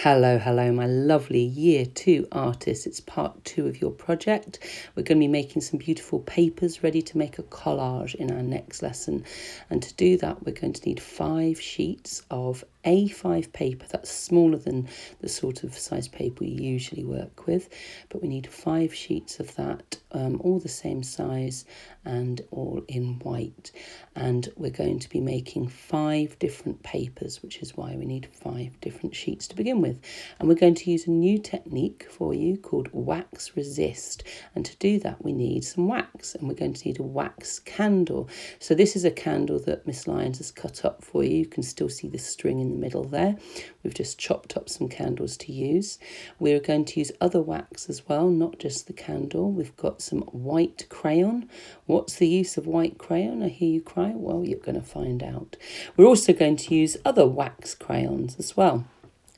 Hello, my lovely Year 2 artists. It's part 2 of your project. We're going to be making some beautiful papers ready to make a collage in our next lesson. And to do that, we're going to need 5 sheets of A5 paper. That's smaller than the sort of size paper we usually work with. But we need 5 sheets of that, all the same size and all in white. And we're going to be making 5 different papers, which is why we need 5 different sheets to begin with. And we're going to use a new technique for you called wax resist. And to do that, we need some wax, and we're going to need a wax candle. So this is a candle that Miss Lyons has cut up for you. You can still see the string in the middle there. We've just chopped up some candles to use. We're going to use other wax as well, not just the candle. We've got some white crayon. What's the use of white crayon? I hear you cry. Well, you're going to find out. We're also going to use other wax crayons as well.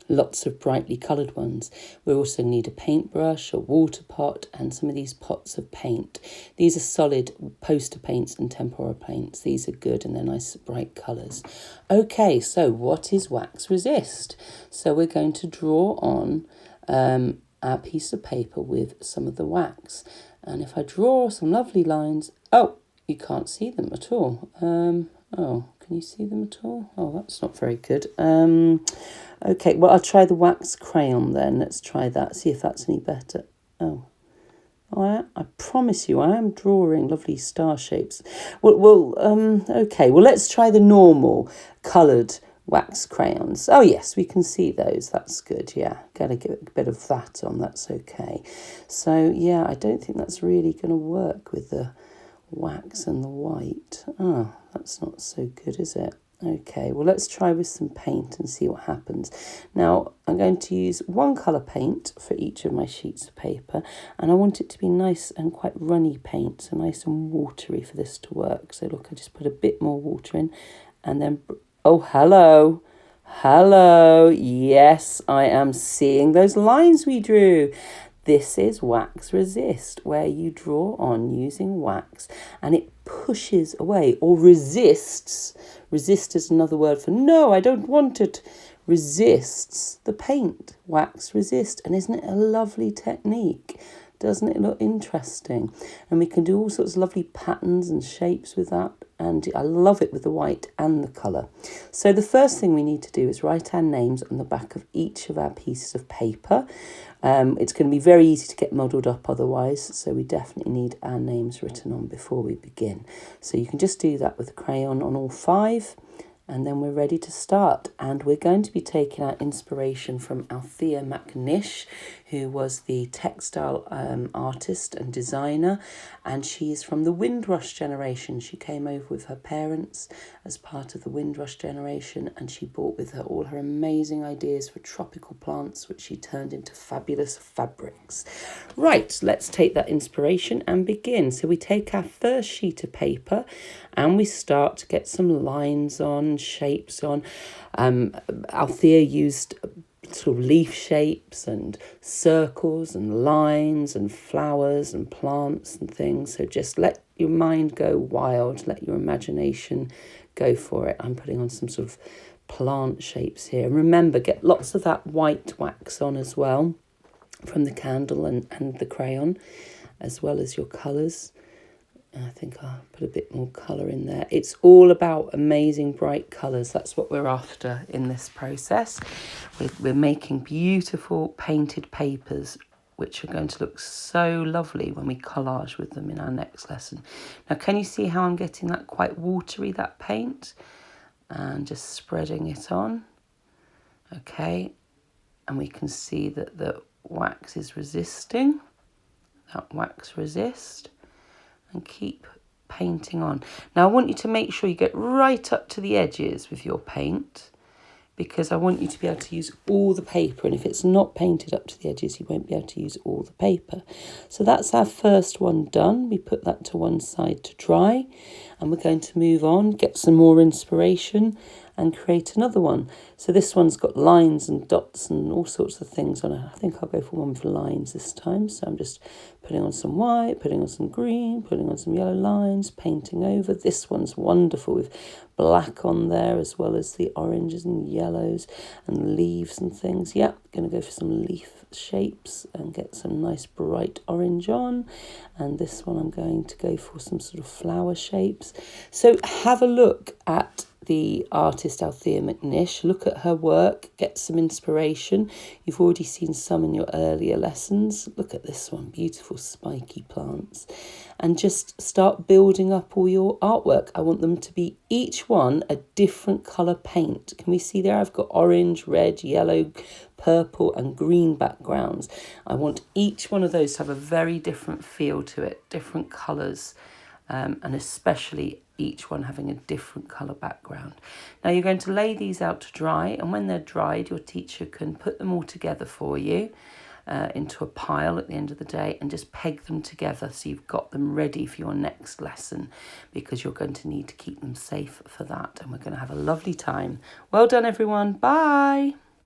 Lots of brightly coloured ones. We also need a paintbrush, a water pot, and some of these pots of paint. These are solid poster paints and tempera paints. These are good and they're nice bright colours. Okay, so what is wax resist? So we're going to draw on our piece of paper with some of the wax. And if I draw some lovely lines, oh, you can't see them at all. Can you see them at all? Oh, that's not very good. Okay, well, I'll try the wax crayon then. Let's try that, see if that's any better. I promise you, I am drawing lovely star shapes. Okay, well, let's try the normal coloured wax crayons. Oh, yes, we can see those. That's good, yeah. Got to get a bit of that on, that's okay. So, yeah, I don't think that's really going to work with the wax and the white. Oh, that's not so good, is it? Okay, well, let's try with some paint and see what happens. Now, I'm going to use one colour paint for each of my sheets of paper, and I want it to be nice and quite runny paint, so nice and watery for this to work. So look, I just put a bit more water in, and then, oh, hello, yes, I am seeing those lines we drew. This is wax resist, where you draw on using wax and it pushes away or resists. Resist is another word for no, I don't want it. Resists the paint. Wax resist. And isn't it a lovely technique? Doesn't it look interesting? And we can do all sorts of lovely patterns and shapes with that. And I love it with the white and the colour. So the first thing we need to do is write our names on the back of each of our pieces of paper. It's going to be very easy to get muddled up otherwise, so we definitely need our names written on before we begin. So you can just do that with a crayon on all 5. And then we're ready to start. And we're going to be taking our inspiration from Althea McNish, who was the textile artist and designer. And she is from the Windrush generation. She came over with her parents as part of the Windrush generation. And she brought with her all her amazing ideas for tropical plants, which she turned into fabulous fabrics. Right, let's take that inspiration and begin. So we take our first sheet of paper and we start to get some lines on, shapes on. Althea used sort of leaf shapes and circles and lines and flowers and plants and things. So just let your mind go wild, let your imagination go for it. I'm putting on some sort of plant shapes here. And remember, get lots of that white wax on as well from the candle and the crayon, as well as your colours. I think I'll put a bit more colour in there. It's all about amazing bright colours. That's what we're after in this process. We're making beautiful painted papers, which are going to look so lovely when we collage with them in our next lesson. Now, can you see how I'm getting that quite watery, that paint? And just spreading it on. Okay. And we can see that the wax is resisting. That wax resist. And keep painting on. Now I want you to make sure you get right up to the edges with your paint, because I want you to be able to use all the paper, and if it's not painted up to the edges you won't be able to use all the paper. So that's our first one done. We put that to one side to dry, and we're going to move on, get some more inspiration and create another one. So this one's got lines and dots and all sorts of things on it. I think I'll go for one with lines this time. So I'm just putting on some white, putting on some green, putting on some yellow lines, painting over. This one's wonderful with black on there as well as the oranges and yellows and leaves and things. Yep, going to go for some leaf shapes and get some nice bright orange on. And this one I'm going to go for some sort of flower shapes. So have a look at the artist Althea McNish. Look at her work, get some inspiration. You've already seen some in your earlier lessons. Look at this one, beautiful spiky plants. And just start building up all your artwork. I want them to be each one a different colour paint. Can we see there? I've got orange, red, yellow, purple and green backgrounds. I want each one of those to have a very different feel to it, different colours, and especially each one having a different colour background. Now you're going to lay these out to dry, and when they're dried, your teacher can put them all together for you into a pile at the end of the day and just peg them together so you've got them ready for your next lesson, because you're going to need to keep them safe for that, and we're going to have a lovely time. Well done everyone, bye!